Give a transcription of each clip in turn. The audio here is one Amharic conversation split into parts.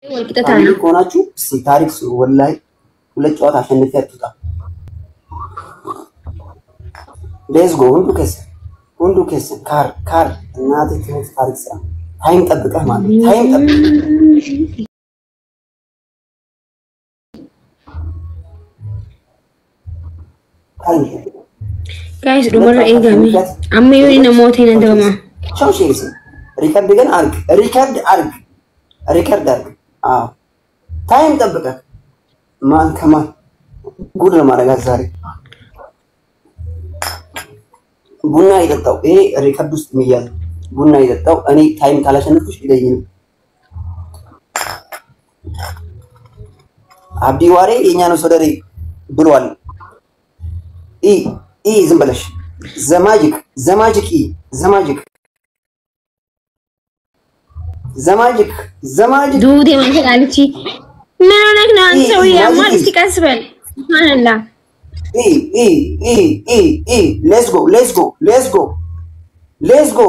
ፋሚሊ ከሆናችሁ እስቲ ታሪክ ስሩ ወላሂ ሁለት ጨዋታ አሸንፈ ያጥጣ ሌትስ ጎ ሁንዱ ከስ ካር እናት ትምህርት ታሪክ ስራ ታይም ጠብቀህ ማለት ታይም ጠብቀህ ጋይስ ዱመራ ኤጋሚ አመዩኒ ነሞቴን እንደማ ቻው ሼርስ ሪከርድ ግን ሪከርድ አርግ ታይም ጠብቀህ ማን ከማን ጉድ ለማረጋት ዛሬ ቡና ይጠጣው ይሄ ሪከርድ ውስጥ የሚያዝ ቡና ይጠጣው እኔ ታይም ካላሸነፍኩሽ ይለይኝ አብዲ ዋሬ የኛ ነው ሶደሬ ብሏል ዝም በለሽ ዘማጅክ ዱዴ ማንተላልቺ ምን ሆነክ ነው አንተ ሰውዬ አማን እስኪ ቀስበል ሱብሃንአላህ let's go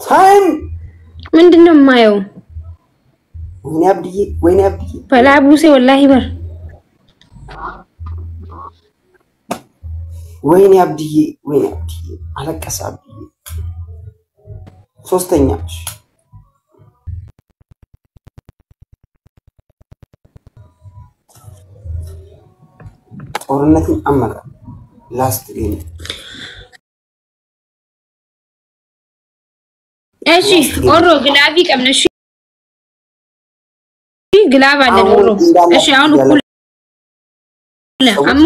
time ምንድነው ማየው ወይኔ አብዲዬ ፈላቡሴ ወላሂ በር ወይኔ አብዲዬ አለቀሰ አብዲዬ ሶስተኛ ጦርነትን አመቀ ላስት ጌም እሺ ኦሮ ግላቢ ቀብነሽ ግላብ አለ ኦሮ እሺ አሁን እኩል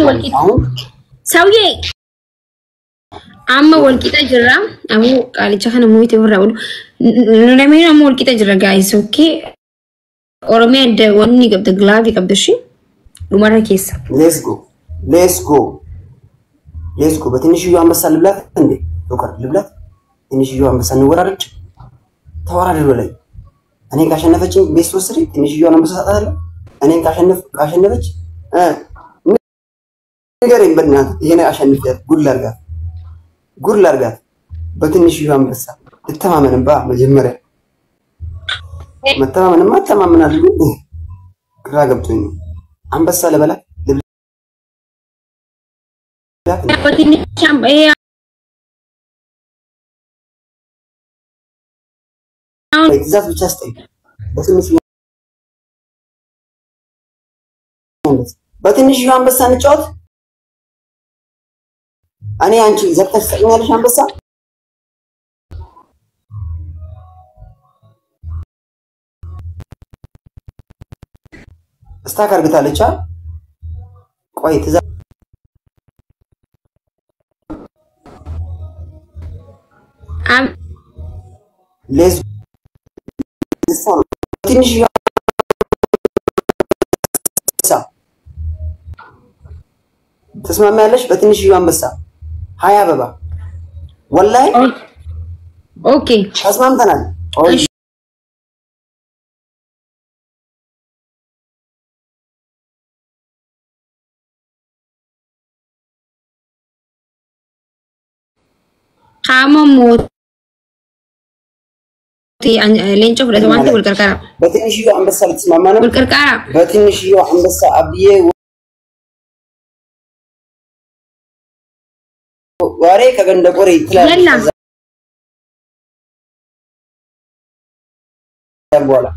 ወልቂት ሰውዬ ወልቂት ጅራ አሙ ቃልቻ ከነ ሞይት ይወራው ለምን ወልቂት ጅራ ጋይስ ኦኬ ኦሮሚያ እንደ ወኒ ገብተ ግላብ ይቀብደሽ ዱማራ ኬስ let's go በትንሽዩ አንበሳ ልብላት እንዴ ዶክተር ልብላት ትንሽዩ አንበሳ እንወራረድ ተወራረድ ላይ እኔ ካሸነፈችኝ ቤስት ወስሪ ትንሽዩ አንበሳ ታታለህ እኔን ካሸነፈች ነገር ይበልናት ይሄን አሸንፈት ጉድ ላርጋት በትንሽዩ አንበሳ ልተማመንባ መጀመሪያ መተማመንማ ተማመናል ግራ ገብቶኝ አንበሳ ለበላ ትእዛዝ ብቻ ስጠኝ በትንሽዩ አንበሳ እንጫወት እኔ አንቺ ዘርተሽ ትሰኛለሽ አንበሳ ስታክ አርግታለች ቆይ ትእዛዝ let's ትንሽዩ አንበሳ ተስማማያለሽ በትንሽዩ አንበሳ 20 አበባ ወላሂ ኦኬ ተስማምተናል ካሞሞ ሌንጮ ሁለት ማንተ ወልቀርቃራ በትንሽዩ አንበሳ ልትስማማ ነው ወልቀርቃራ በትንሽዩ አንበሳ አብዬ ዋሬ ከገንደ ቆሬ ትላለች በኋላ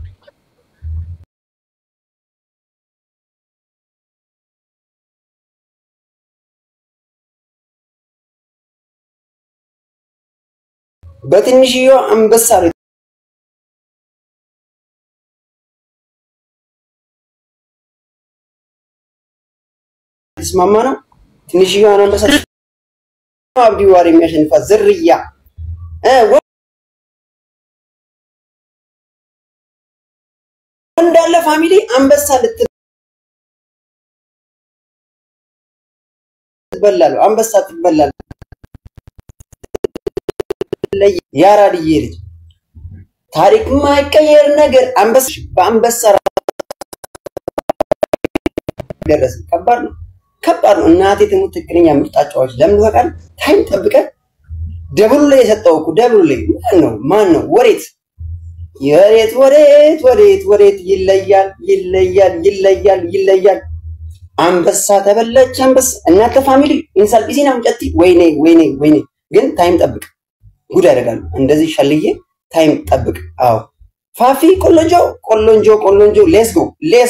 በትንሽዩ አንበሳ ልትስማማ ነው ትንሽዩ አንበሳ አብዲ ዋሬ የሚያሸንፋት ዝርያ እንዳለ ፋሚሊ አንበሳ ልትበላሉ አንበሳ ትበላሉ ያራድዬ ልጅ ታሪክ ማይቀየር ነገር አንበሳ በአንበሳ ደረሰ ከባድ ነው እናቴ ትሙት ትክክለኛ ምርጫጫዎች ለምን ወቃል ታይም ጠብቀ ደብሉ ላይ የሰጠው ደብሉ ላይ ማን ነው ወሬት ወዴት ይለያል አንበሳ ተበለች አንበሳ እናንተ ፋሚሊ ኢንሳል ቢዚና ምጨቲ ወይኔ ግን ታይም ጠብቅ ጉድ ያደርጋሉ እንደዚህ ሸልዬ ታይም ጠብቅ አዎ ፋፊ ቆሎንጆ ሌትስ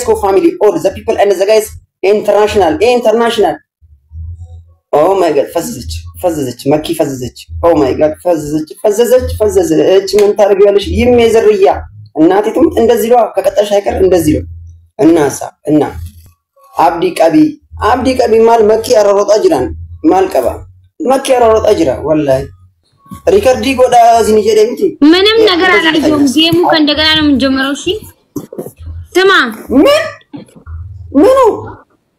ጎ ፋሚሊ ኦል ዘ ፒፕል ኤንድ ዘ ጋይስ ኢንተርናሽናል ኦ ማይ ጋድ ፈዘዘች መኪ ፈዘዘች ኦ ማይ ጋድ ፈዘዘች ምን ታርጊያለሽ ይሜዘርያ እናቴ ትምት እንደዚህ ነው ከቀጠልሽ አይቀር እንደዚህ ነው እና አብዲ ቀቢ ማል መኪ አረሮጣ ጅራን ማል ቀባ መኪ አረሮጣ ጅራ ወላሂ ሪከርዲ ጎዳ እዚህ ንጀ ደምቲ ምንም ነገር አላየሁም ጌሙ ከእንደገና ነው የምንጀምረው እሺ ስማ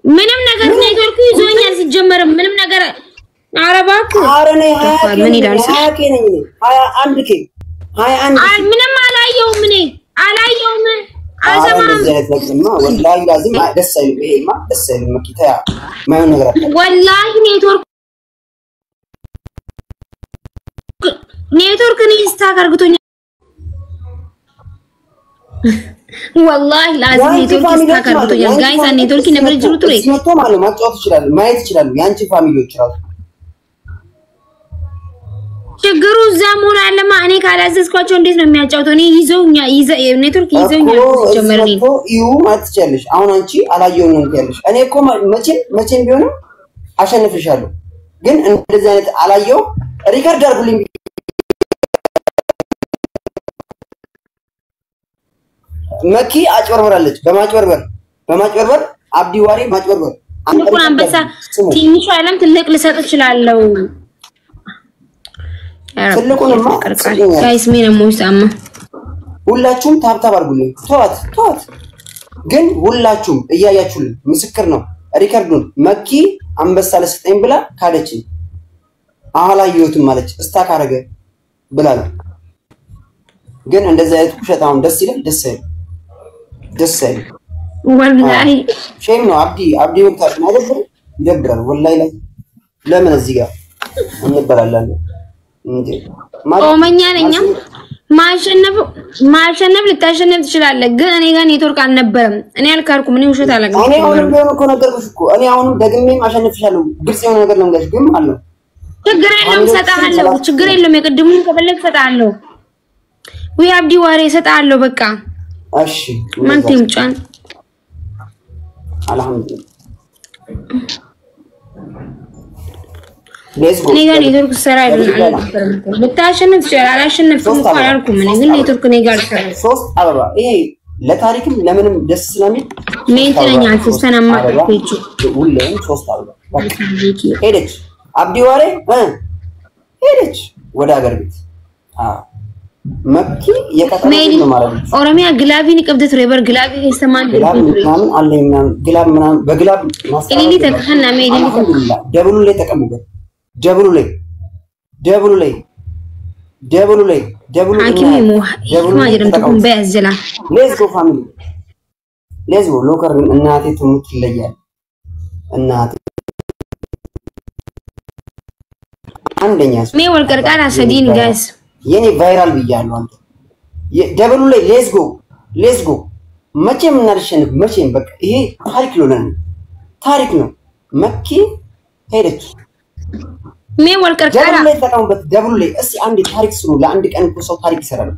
ምንም ነገር ኔትወርኩ ይዞኛል ሲጀመር ምንም ነገር አረባክ አረኔ ምን ይላል 21 ኬ ምንም አላየሁም አልሰማም ወላሂ ላዚም ደስ አይልም መኪታ ማን ነገር ወላሂ ኔትወርክ ስታክ አርግቶኛል والله لازم ኔትወርክ ስታክ አርግቶኛል ጋይስ ኔትወርክ ነበር ጅሩት ነው ሲመቶ ማለት ማጫወት ይችላል ማየት ይችላል ያንቺ ፋሚሊዎች ራሱ ችግሩ እዛም ሆነ አለማ እኔ ካላዘዝኳቸው እንዴት ነው የሚያጫውተው እኔ ኔትወርክ ይዘውኛል ጀመርኒ ዩ ማትቻለሽ አሁን አንቺ አላየው ነው እንታለሽ እኔ እኮ መቼም ቢሆንም አሸንፍሻለሁ ግን እንደዚህ አይነት አላየው ሪከርድ አድርጉልኝ መኪ አጭበርበራለች በማጭበርበር አብዲ ዋሪ ማጭበርበር አንቁን አንበሳ ትንሽ ዓለም ትልቅ ልሰጥ ይችላልው ትልቁንማ ጋይስ ምን ሞሳማ ሁላችሁም ታብታብ አድርጉልኝ ተዋት ግን ሁላችሁም እያያችሁልኝ ምስክር ነው ሪከርዱን መኪ አንበሳ ለሰጠኝ ብላ ካደችኝ አላየሁትም ማለች እስታክ አረገ ብላ ግን እንደዚህ አይነት ኩሸታውን ደስ ይላል ወላሂ ሼም ነው አብዲ ወጣት ማለት ይደብራል ወላሂ ላይ ለምን እዚህ ጋር እንበላለን እንዴ ኦመኛ ነኝ ማሸነፍ ልታሸነፍ ትችላለህ ግን እኔ ጋር ኔትወርክ አልነበረም እኔ አልካርኩም እኔ ውሸት አላገኘም እኔ አሁንም ቢሆን እኮ ነገርኩሽ እኮ እኔ አሁንም ደግሜም አሸንፍሻለሁ ግልጽ የሆነ ነገር ነው እንግዲህ ግን ማለት ችግር የለም የቅድሙን ከፈለክ ሰጣለሁ ወይ አብዲ ዋሬ ሰጣለሁ በቃ እሺ ማንተም ጫን አልহামዱሊላህ እኔ ጋር ኔትወርክ ሰራ አይደለም ልታሸንፍ ትችላለህ አላሸነፍኩም እኮ አላልኩም እኔ ግን ኔትወርክ እኔ ጋር ሰራ ሶስት አበባ ይሄ ለታሪክም ለምንም ደስ ስለሚል ሜንቴናኛ ተሰናማ እቺ ሁሌም ሶስት አበባ ሄደች አብዲ ዋሬ ሄደች ወደ ሀገር ቤት መኪ የከተማው ነው ማለት ነው ኦሮሚያ ግላቢን ይቀብደት ሬበር ግላቢ ይሰማን ምናምን አለኝ ግላብ ምናምን በግላብ ኢሊሊ ተከና ሜሊ ደብሉ ላይ ተቀምጠው ደብሉ ላይ አኪሚ ማጅረም ተቆም በያዝላ ሌትስ ጎ ፋሚሊ ሌትስ ጎ ሎከር እናቴ ትሙት ይለያል እናቴ አንደኛ ሜ ወልቀርቃራ ሰዲን ጋይስ የኔ ቫይራል ብያለሁ አንተ ደብሉ ላይ ሌትስ ጎ መቼም እናርሸንፍ መቼም በቃ ይሄ ታሪክ ነው መኪ ሄደች ሜ ወልቀርቃራ ደብሉ ላይ ተቀምበት ደብሉ ላይ እስቲ አንድ ታሪክ ስሩ ለአንድ ቀን እኮ ሰው ታሪክ ይሰራል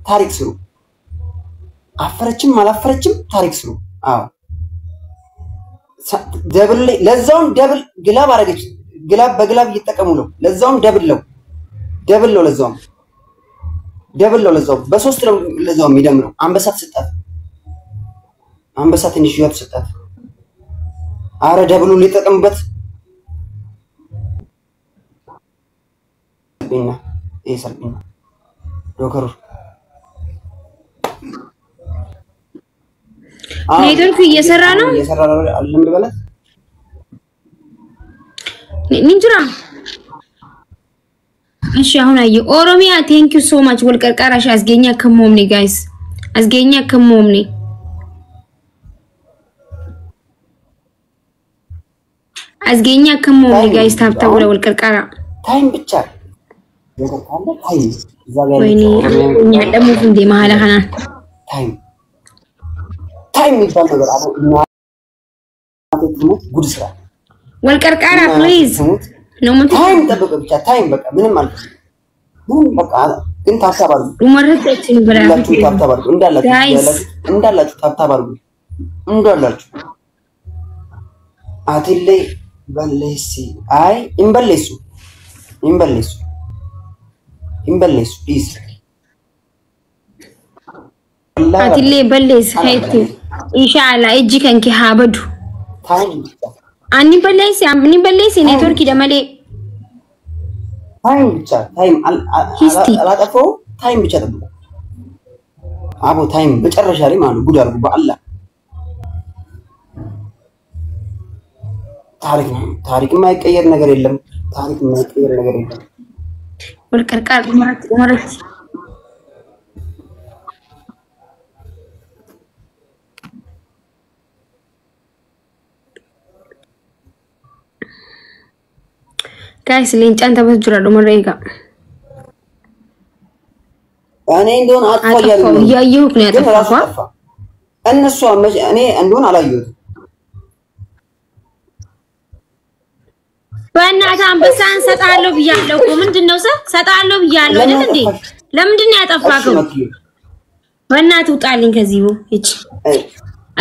ታሪክ ስሩ አፈረችም አላፈረችም ታሪክ ስሩ አዎ ደብል ላይ ለዛውም ደብል ግላብ አረገች ግላብ በግላብ እየተጠቀሙ ነው ለዛውም ደብል ነው ለዛውም በሶስት ነው ለዛውም ይደምረው አንበሳ ተሰጣት አንበሳ ትንሽ ይወጥ ተሰጣት አረ ደብሉ ሊጠቀምበት ሰልቢና ዶከሩ ኔትወርክ እየሰራ ነው አለም በላት ንንጅራ እሺ አሁን አየ ኦሮሚያ ቴንክ ዩ ሶ ማች ወልቀርቃራሽ አስገኛ ከሞምኒ ጋይስ አስገኛ ከሞምኒ ጋይስ ታብታው ወልቀርቃራ ታይም ብቻ የከታለ ታይም ወይኔ እኛ ደግሞ እንዴ መሀላ ካና ታይም ይባል ነገር አለ እና ጉድ ስራ ወልቀርቃራ ፕሊዝ ነው ምን ታይም ጠብቀ ብቻ ታይም በቃ ምንም ማለት ምንም በቃ ግን ታሳባሉ ኡመረተችን ብራችሁ ታሳባሉ እንዳላችሁ ታሳባሉ እንዳላችሁ አትሌ በለሲ አይ እንበለሱ ፕሊዝ አትሌ በለስ ሀይቱ ኢንሻአላ እጂ ከንኪ ሀበዱ አኒ በለስ ኔትወርክ ደመሌ ታይም ብቻ ታይም አላጠፋው ታይም ብቻ ጠብቁ አቦ ታይም መጨረሻ ላይ ማለት ጉድ አድርጉ በአላህ ታሪክ የማይቀየር ነገር የለም ወልቀርቃር ኡመረት guys ሌንጫን ተበጅራሉ መረይጋ እኔ እንደሆነ አጥፋያለሁ ያየሁት ነው ያጠፋው እነሱ እኔ እንደሆነ አላየሁት በእናትህ አንበሳን ሰጣለሁ ብያለሁ እኮ ምንድነው ሰጣለሁ ብያለሁ አይደል እንዴ ለምንድን ነው ያጠፋከው በእናትህ ውጣልኝ ከዚህ እቺ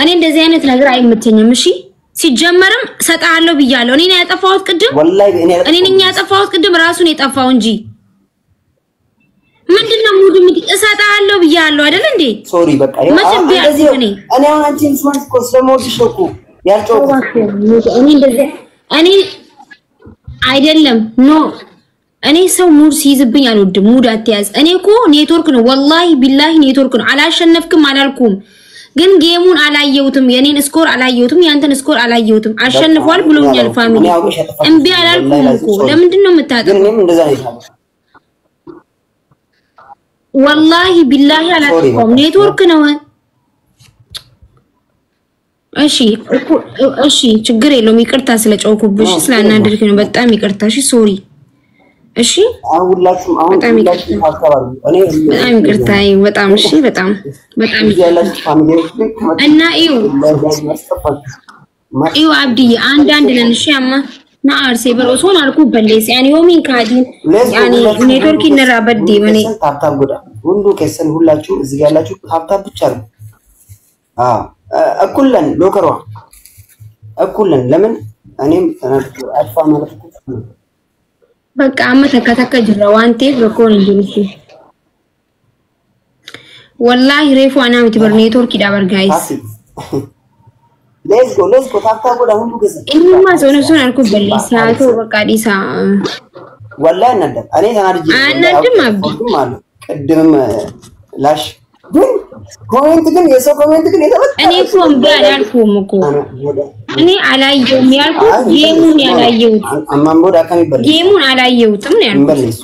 እኔ እንደዚህ አይነት ነገር አይመተኝም እሺ ሲጀመርም ሰጣለሁ ብያለሁ እኔ ነው ያጠፋሁት ቅድም ወላሂ እኔ ነኝ ያጠፋሁት ቅድም ራሱን የጠፋው እንጂ ምንድነው ሙሉ እሰጣለሁ ብያለሁ አይደል እንዴ ሶሪ በቃ እንደዚህ እኔ አሁን አንቺን ስማንት እኮ ስለምወድሽ እኮ ያልጮኩት እኔ እንደዚህ እኔ አይደለም ኖ እኔ ሰው ሙድ ሲይዝብኝ አልወድም ሙድ አትያዝ እኔ እኮ ኔትወርክ ነው ወላሂ ቢላሂ ኔትወርክ ነው አላሸነፍክም አላልኩም ግን ጌሙን አላየሁትም የኔን ስኮር አላየሁትም ያንተን ስኮር አላየሁትም አሸንፏል ብሎኛል ፋሚሊ እንቢ አላልኩም እኮ ለምንድን ነው የምታጠፋው ግን እኔም እንደዛ ነው ያለው ወላሂ ቢላሂ አላጠፋም ኔትወርክ ነው እሺ ችግር የለውም ይቅርታ ስለጨውኩብሽ ስላናደርክ ነው በጣም ይቅርታ እሺ ሶሪ እሺ ሁላችሁም ታከባሩ እኔ በጣም ይቅርታ በጣም እሺ በጣም ያላችሁ ፋሚሊዎች እና እዩ አብዲዬ አንድ ነን እሺ አማ ናርሴ በሮሶን አልኩ በለስ ያኒ ዮሚን ካዲን ያኒ ኔትወርክ ይነራ በዲ ማኔ ታብታብ ጎዳ ሁሉ ከሰን ሁላችሁ እዚህ ጋር ያላችሁ ታብታብ ብቻ ነው እኩልን ሎከሯ እኩልን ለምን እኔም አጥፋ ማለት ነው በቃ አመተከተከ ጅራ ዋንቴ በኮን እንጂ ወላሂ ሬፉ አናምት በር ኔትወርክ ይዳበር ጋይስ ሌትስ ጎ ታብታብ ጎዳ ሁሉ ከሰን ኢንማ ሶነሶን አልኩ በለስ ያቶ በቃ ዲሳ ወላሂ እናደም እኔ ተናድጄ አናድም አብዲ ማለት ቅድምም ላሽ ግን ኮሜንት ግን የሰው ኮሜንት ግን የተበጣ እኔ እኮ እምቢ አላልኩም እኮ እኔ አላየሁም ያልኩት ጌሙን ያላየሁት አማምቦዳ ከሚበል ጌሙን አላየሁትም ነው ያልኩት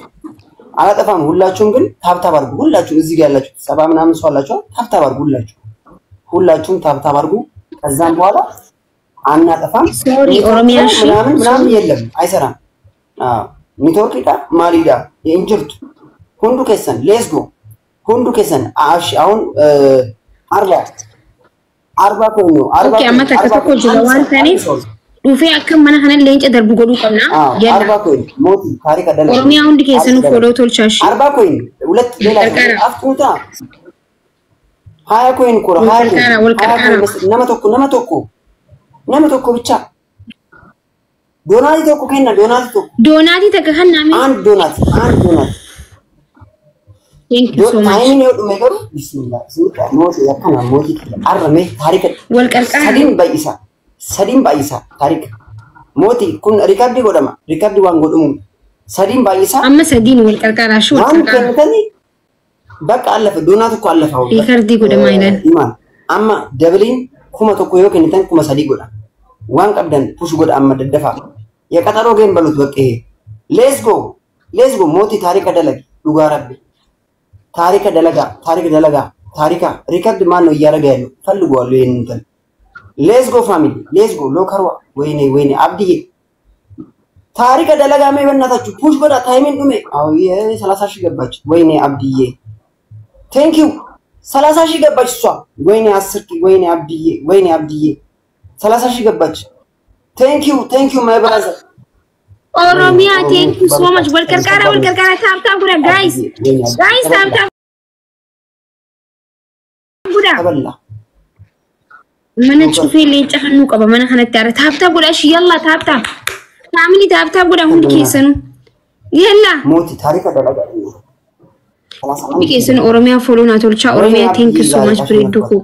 አላጠፋም ሁላችሁም ግን ታብታብ አድርጉ ሁላችሁ እዚህ ጋር ያላችሁ ሰባ ምናምን ሰው አላችሁ ታብታብ አድርጉ ሁላችሁም ታብታብ አድርጉ ከዛም በኋላ አናጠፋም ሶሪ ኦሮሚያ ምናምን የለም አይሰራም ኔትወርክ ካ ማሊዳ የእንጅርቱ ሁንዱ ከሰን ሌትስ ጎ ሁንዱ ከሰን አሽ አሁን 40 ኮን ነው 40 ኦኬ አማታ ከተኮ ጅዋን ታኔ ዱፌ አከም ማና ሀነን ለንጨ ደርቡ ጎዱ ቀምና ያላ 40 ኮን ሞቲ ታሪክ አደለ ኦሮሚያ ሁንዱ ከሰን ፎሎ ቶልቻሽ 40 ኮን ሁለት ሌላ አፍጡታ 20 ኮይን ኮራ 20 ነመቶኩ ብቻ ዶናቲ ተኩ ከና ዶናቲ ተከኸናሚ አንድ ዶናት Thank you so much. ታይሚን ይወዱ ነገሩ ቢስሚላህ ስንት ሞት ያከና ሞት አረመ ታሪክ ወልቀርቃ ሰዲን ባይሳ ታሪክ ሞቲ ኩን ሪካርድ ጎደማ ሪካርድ ዋን ጎደሙ ሰዲን ባይሳ አማ ሰዲን ወልቀርቃራሽ ወልቀርቃ ከንተኒ በቃ አለፈ ዶናት እኮ አለፈው ሪካርድ ጎደማ ይላል ኢማን አማ ደብሊን ኩማ ተኮ ዮ ከንተን ኩማ ሰዲ ጎዳ ዋን ቀብደን ፑሽ ጎዳ አማ ደደፋ የቀጠሮ ጌም በሉት በቃ ይሄ ሌትስ ጎ ሞቲ ታሪክ አደለግ ዱጋራብ ታሪክ ደለጋ ሪካርድ ማን ነው እያደረገ ያለው ፈልጓል ይሄንን ሌትስ ጎ ፋሚሊ ሌትስ ጎ ሎከርዋ ወይኔ አብዲዬ ታሪክ ደለጋሜ በእናታችሁ ፑሽ በዳ ታይሜን ዱሜ አው የ30 ሺህ ገባች ወይኔ አብዲዬ ቴንክ ዩ 30 ሺህ ገባች እሷ ወይኔ 10 ሺህ ወይኔ አብዲዬ 30 ሺህ ገባች ቴንክ ዩ ማይ ብራዘር ኦሮሚያ ቴንክ ዩ ሶ ማች ወልከርካራ ታፕ ጉዳ ጋይስ ታፕ ጉዳ ተበላ من تشوفي اللي يتحنوا قبل ما نحن نتعرف تاب ولا شيء يلا تاب تعملي تاب ولا هم كيسنوا يلا موتي تاريخ دلقة كيسن أورميا فولونا تولشا أورميا ثانك يو سو ماتش بريدوكو